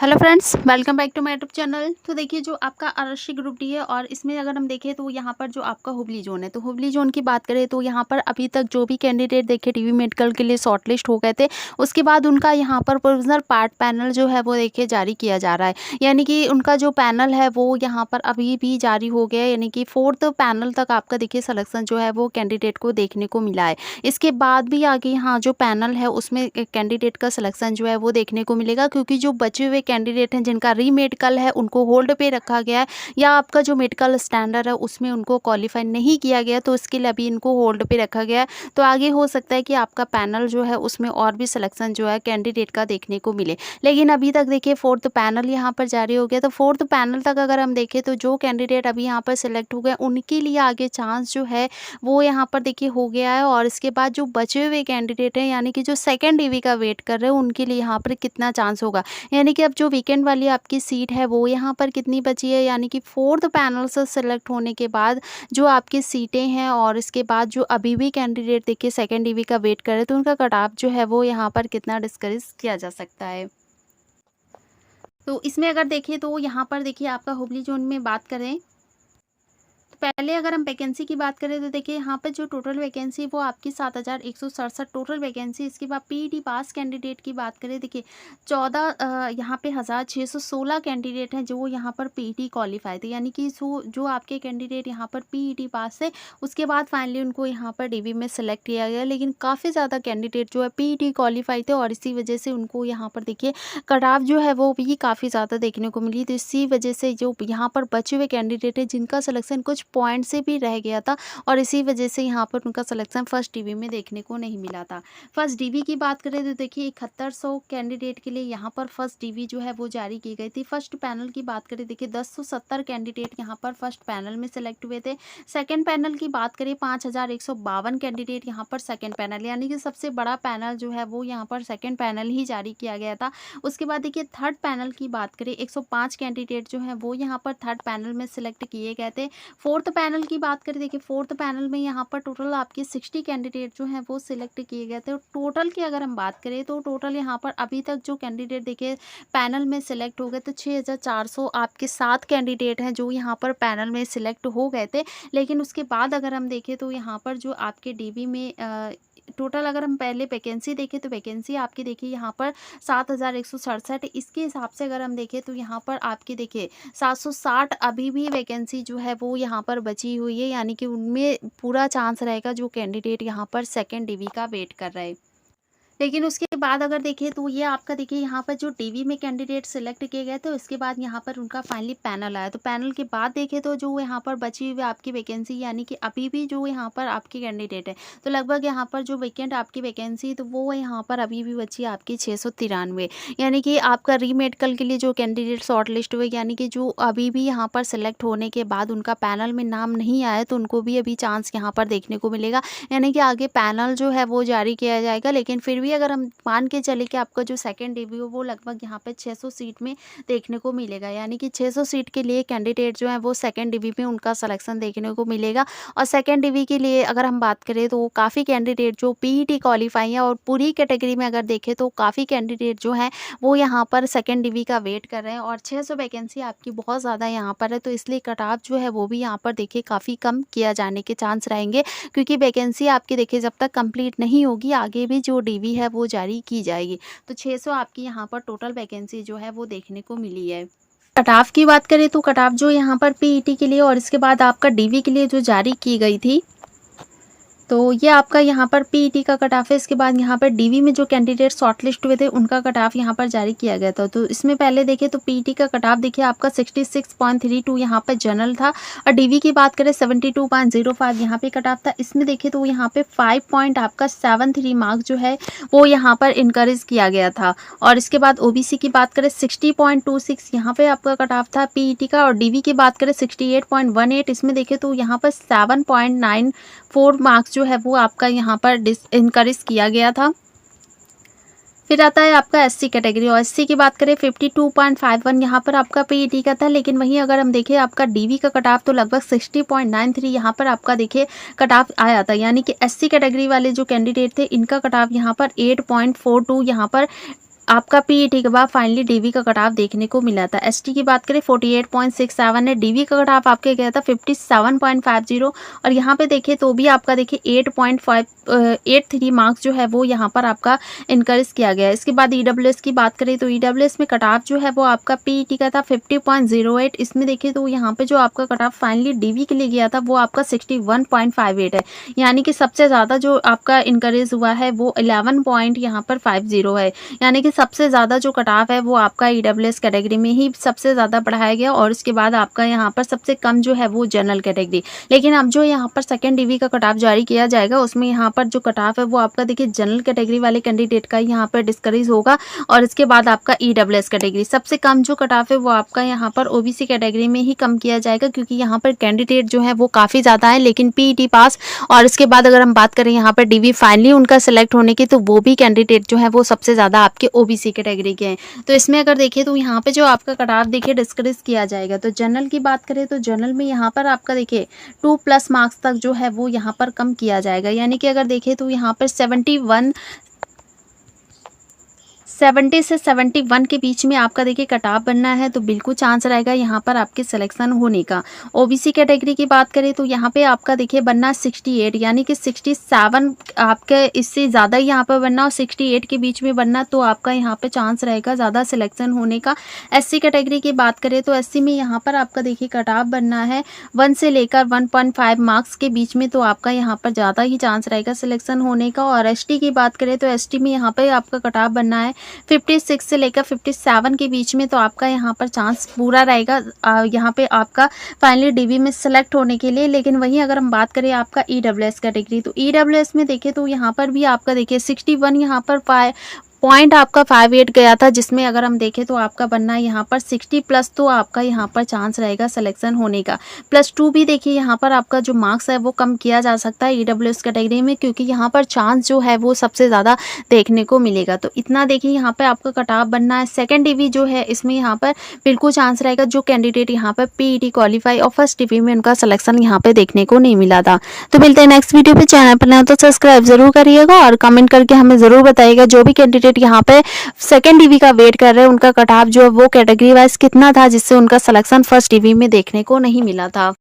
Hello friends, welcome back to my YouTube channel. तो देखिए, जो आपका आरक्षी ग्रुप डी है और इसमें अगर हम देखें तो यहाँ पर जो आपका हुबली जोन है, तो हुबली जोन की बात करें तो यहाँ पर अभी तक जो भी कैंडिडेट देखे टीवी मेडिकल के लिए शॉर्टलिस्ट हो गए थे, उसके बाद उनका यहाँ पर प्रोविजनल पार्ट पैनल जो है वो देखिए जारी किया जा रहा है। यानी कि उनका जो पैनल है वो यहाँ पर अभी भी जारी हो गया है, यानी कि 4th पैनल तक आपका देखिए सिलेक्शन जो है वो कैंडिडेट को देखने को मिला है। इसके बाद भी आगे यहाँ जो पैनल है उसमें कैंडिडेट का सिलेक्शन जो है वो देखने को मिलेगा, क्योंकि जो बचे हुए कैंडिडेट हैं जिनका रीमेडिकल है उनको होल्ड पे रखा गया है, या आपका जो मेडिकल स्टैंडर्ड है उसमें उनको क्वालिफाई नहीं किया गया, तो इसके लिए अभी इनको होल्ड पे रखा गया है। तो आगे हो सकता है कि आपका पैनल जो है उसमें और भी सिलेक्शन जो है कैंडिडेट का देखने को मिले। लेकिन अभी तक देखिए 4th पैनल यहाँ पर जारी हो गया, तो 4th पैनल तक अगर हम देखें तो जो कैंडिडेट अभी यहाँ पर सिलेक्ट हो गए उनके लिए आगे चांस जो है वो यहाँ पर देखिए हो गया है। और इसके बाद जो बचे हुए कैंडिडेट हैं, यानी कि जो सेकेंड डीवी का वेट कर रहे हैं, उनके लिए यहाँ पर कितना चांस होगा, यानी कि अब जो वीकेंड वाली आपकी सीट है वो यहाँ पर कितनी बची है, यानी कि 4th पैनल से सिलेक्ट होने के बाद जो आपकी सीटें हैं और इसके बाद जो अभी भी कैंडिडेट देखिए सेकेंड डीवी का वेट कर रहे हैं, तो उनका कट ऑफ जो है वो यहाँ पर कितना डिस्करेज किया जा सकता है। तो इसमें अगर देखें तो यहाँ पर देखिए आपका हुबली जोन में बात करें तो पहले अगर हम वैकेंसी की बात करें तो देखिए यहाँ पर जो टोटल वैकेंसी वो आपकी 7,167 टोटल वैकेंसी। इसके बाद पीईटी पास कैंडिडेट की बात करें, देखिए 14 यहाँ पे 1,616 कैंडिडेट हैं जो यहाँ पर पीईटी क्वालिफाई थे, यानी कि जो आपके कैंडिडेट यहाँ पर पीईटी पास है उसके बाद फाइनली उनको यहाँ पर डीवी में सेलेक्ट किया गया। लेकिन काफ़ी ज़्यादा कैंडिडेट जो है पीईटी क्वालिफाई थे और इसी वजह से उनको यहाँ पर देखिए कट ऑफ जो है वो भी काफ़ी ज़्यादा देखने को मिली। तो इसी वजह से जो यहाँ पर बचे हुए कैंडिडेट है जिनका सिलेक्शन कुछ पॉइंट से भी रह गया था और इसी वजह से यहाँ पर उनका सिलेक्शन फर्स्ट डीवी में देखने को नहीं मिला था। फर्स्ट डीवी की बात करें तो देखिए 7100 कैंडिडेट के लिए यहाँ पर फर्स्ट डीवी जो है वो जारी की गई थी। फर्स्ट पैनल की बात करें देखिए 1070 कैंडिडेट यहाँ पर फर्स्ट पैनल में सिलेक्ट हुए थे। सेकेंड पैनल की बात करें 5152 कैंडिडेट यहाँ पर सेकेंड पैनल, यानी कि सबसे बड़ा पैनल जो है वो यहाँ पर सेकेंड पैनल ही जारी किया गया था। उसके बाद देखिए थर्ड पैनल की बात करें 105 कैंडिडेट जो है वो यहाँ पर थर्ड पैनल में सिलेक्ट किए गए थे। 4th पैनल की बात करें देखिए 4th पैनल में यहाँ पर टोटल आपके 60 कैंडिडेट जो हैं वो सिलेक्ट किए गए थे। और टोटल की अगर हम बात करें तो टोटल यहाँ पर अभी तक जो कैंडिडेट देखिए पैनल में सिलेक्ट हो गए तो 6,400 आपके 7 कैंडिडेट हैं जो यहाँ पर पैनल में सिलेक्ट हो गए थे। लेकिन उसके बाद अगर हम देखें तो यहाँ पर जो आपके डीवी में टोटल अगर हम पहले वैकेंसी देखें तो वैकेंसी आपकी देखिए यहाँ पर 7,167। इसके हिसाब से अगर हम देखें तो यहाँ पर आपकी देखिए 760 अभी भी वैकेंसी जो है वो यहाँ पर बची हुई है, यानी कि उनमें पूरा चांस रहेगा जो कैंडिडेट यहाँ पर सेकेंड डीवी का वेट कर रहे हैं। लेकिन उसके बाद अगर देखें तो ये आपका देखिए यहाँ पर जो टीवी में कैंडिडेट सिलेक्ट किए गए थे उसके बाद यहाँ पर उनका फाइनली पैनल आया, तो पैनल के बाद देखें तो जो यहाँ पर बची हुई आपकी वैकेंसी, यानी कि अभी भी जो यहाँ पर आपकी कैंडिडेट है तो लगभग यहाँ पर जो वैकेंट आपकी वैकेंसी तो वो यहाँ पर अभी भी बची है आपकी 693, यानी कि आपका रीमेडिकल के लिए जो कैंडिडेट शॉर्ट लिस्ट हुए, यानी कि जो अभी भी यहाँ पर सिलेक्ट होने के बाद उनका पैनल में नाम नहीं आया तो उनको भी अभी चांस यहाँ पर देखने को मिलेगा, यानी कि आगे पैनल जो है वो जारी किया जाएगा। लेकिन फिर भी अगर हम मान के चले कि आपका जो सेकंड डीवी हो वो लगभग यहाँ पे 600 सीट में देखने को मिलेगा, यानी कि 600 सीट के लिए कैंडिडेट जो है वो सेकंड डीवी में उनका सिलेक्शन देखने को मिलेगा। और सेकंड डीवी के लिए अगर हम बात करें तो काफ़ी कैंडिडेट जो पीईटी क्वालिफाई है और पूरी कैटेगरी में अगर देखें तो काफ़ी कैंडिडेट जो हैं वो यहाँ पर सेकेंड डीवी का वेट कर रहे हैं। और 600 वैकेंसी आपकी बहुत ज़्यादा यहाँ पर है, तो इसलिए कट ऑफ जो है वो भी यहाँ पर देखिए काफ़ी कम किया जाने के चांस रहेंगे, क्योंकि वैकेंसी आपकी देखिए जब तक कंप्लीट नहीं होगी आगे भी जो डीवी है वो जारी की जाएगी। तो 600 आपकी यहाँ पर टोटल वैकेंसी जो है वो देखने को मिली है। कट ऑफ की बात करें तो कट ऑफ जो यहाँ पर पीईटी के लिए और इसके बाद आपका डीवी के लिए जो जारी की गई थी, तो ये आपका यहाँ पर पीईटी का कट ऑफ है। इसके बाद यहाँ पर डीवी में जो कैंडिडेट शॉर्टलिस्ट हुए थे उनका कट ऑफ यहाँ पर जारी किया गया था। तो इसमें पहले देखें तो पीईटी का कट ऑफ देखिए आपका 66.32 यहाँ पर जनरल था और डीवी की बात करें 72.05 यहाँ पे कट ऑफ था। इसमें देखें तो यहाँ पे 5 पॉइंट आपका 73 मार्क जो है वो यहाँ पर इनकरेज किया गया था। और इसके बाद ओबीसी की बात करें 60.26 यहाँ पे आपका कट ऑफ था पीईटी का। और डीवी की बात करें 68.18, इसमें देखें तो यहाँ पर 7.94 मार्क्स जो है वो आपका यहाँ पर इनकरेज किया गया था। फिर आता है आपका एससी कैटेगरी और एससी की बात करें 52.51 यहाँ पर आपका पीईटी का था। लेकिन वहीं अगर हम देखें आपका डीवी का कट ऑफ तो लगभग 60.93 यहाँ पर आपका देखिए कट ऑफ आया था, यानी कि एससी कैटेगरी वाले जो कैंडिडेट थे इनका कट ऑफ यहाँ पर 8.42 यहाँ पर आपका पीईटी के बाद फाइनली डीवी का कट ऑफ देखने को मिला था। एसटी की बात करें 48.67 है, डीवी का कट ऑफ आपके गया था 57.50 और यहाँ पे देखिए तो भी आपका देखिए 8.583 मार्क्स जो है वो यहाँ पर आपका इनकरेज किया गया है। इसके बाद ईडब्ल्यूएस की बात करें तो ईडब्ल्यूएस में कट ऑफ जो है वो आपका पीईटी का था 50.08। इसमें देखिए तो यहाँ पे जो आपका कट ऑफ फाइनली डीवी के लिए गया था वो आपका 61.58 है, यानी कि सबसे ज़्यादा जो आपका इनकरेज हुआ है वो 11 पॉइंट यहाँ पर 50 है, यानी कि सबसे ज़्यादा जो कट ऑफ है वो आपका ईडब्ल्यूएस कैटेगरी में ही सबसे ज़्यादा बढ़ाया गया और उसके बाद आपका यहाँ पर सबसे कम जो है वो जनरल कैटेगरी। लेकिन अब जो यहाँ पर सेकंड डीवी का कट ऑफ जारी किया जाएगा उसमें यहाँ पर जो कट ऑफ है वो आपका देखिए जनरल कैटेगरी वाले कैंडिडेट का यहाँ पर डिस्करेज होगा और इसके बाद आपका ईडब्ल्यूएस कैटेगरी। सबसे कम जो कट ऑफ है वो आपका यहाँ पर ओबीसी कैटेगरी में ही कम किया जाएगा, क्योंकि यहाँ पर कैंडिडेट जो है वो काफ़ी ज़्यादा है, लेकिन पीईटी पास और इसके बाद अगर हम बात करें यहाँ पर डीवी फाइनली उनका सेलेक्ट होने की, तो वो भी कैंडिडेट जो है वो सबसे ज़्यादा आपके ओबीसी कैटेगरी के हैं। तो इसमें अगर देखिए तो यहाँ पे जो आपका कट ऑफ देखिए डिस्करेज किया जाएगा। तो जनरल की बात करें तो जनरल में यहाँ पर आपका देखिए 2+ मार्क्स तक जो है वो यहाँ पर कम किया जाएगा, यानी कि अगर देखिए तो यहाँ पर 70 से 71 के बीच में आपका देखिए कट ऑफ बनना है, तो बिल्कुल चांस रहेगा यहाँ पर आपके सिलेक्शन होने का। ओबीसी कैटेगरी की बात करें तो यहाँ पे आपका देखिए बनना 68, यानी कि 67 आपके इससे ज़्यादा यहाँ पर बनना और 68 के बीच में बनना, तो आपका यहाँ पे चांस रहेगा ज़्यादा सिलेक्शन होने का। एससी कैटेगरी की बात करें तो एससी में यहाँ पर आपका देखिए कट ऑफ बनना है 1 से लेकर 1.5 मार्क्स के बीच में, तो आपका यहाँ पर ज़्यादा ही चांस रहेगा सिलेक्शन होने का। और एसटी की बात करें तो एसटी में यहाँ पर आपका कट ऑफ बनना है 56 से लेकर 57 के बीच में, तो आपका यहाँ पर चांस पूरा रहेगा यहाँ पे आपका फाइनली डीवी में सेलेक्ट होने के लिए। लेकिन वहीं अगर हम बात करें आपका ईडब्ल्यूएस कैटेगरी, तो ईडब्ल्यूएस में देखिए तो यहाँ पर भी आपका देखिए 61 यहाँ पर पॉइंट आपका 58 गया था, जिसमें अगर हम देखें तो आपका बनना यहाँ पर 60+, तो आपका यहाँ पर चांस रहेगा सिलेक्शन होने का। +2 भी देखिए यहाँ पर आपका जो मार्क्स है वो कम किया जा सकता है ईडब्ल्यूएस कैटेगरी में, क्योंकि यहाँ पर चांस जो है वो सबसे ज़्यादा देखने को मिलेगा। तो इतना देखिए यहाँ पर आपका कट ऑफ बनना है। सेकेंड डीवी जो है इसमें यहाँ पर बिल्कुल चांस रहेगा जो कैंडिडेट यहाँ पर पीईटी क्वालिफाई और फर्स्ट डीवी में उनका सिलेक्शन यहाँ पे देखने को नहीं मिला था। तो मिलते हैं नेक्स्ट वीडियो पे। चैनल पर नए हो तो सब्सक्राइब जरूर करिएगा और कमेंट करके हमें ज़रूर बताइएगा जो भी कैंडिडेट यहाँ पे सेकेंड डीवी का वेट कर रहे हैं उनका कट ऑफ जो है वो कैटेगरी वाइज कितना था, जिससे उनका सिलेक्शन फर्स्ट डीवी में देखने को नहीं मिला था।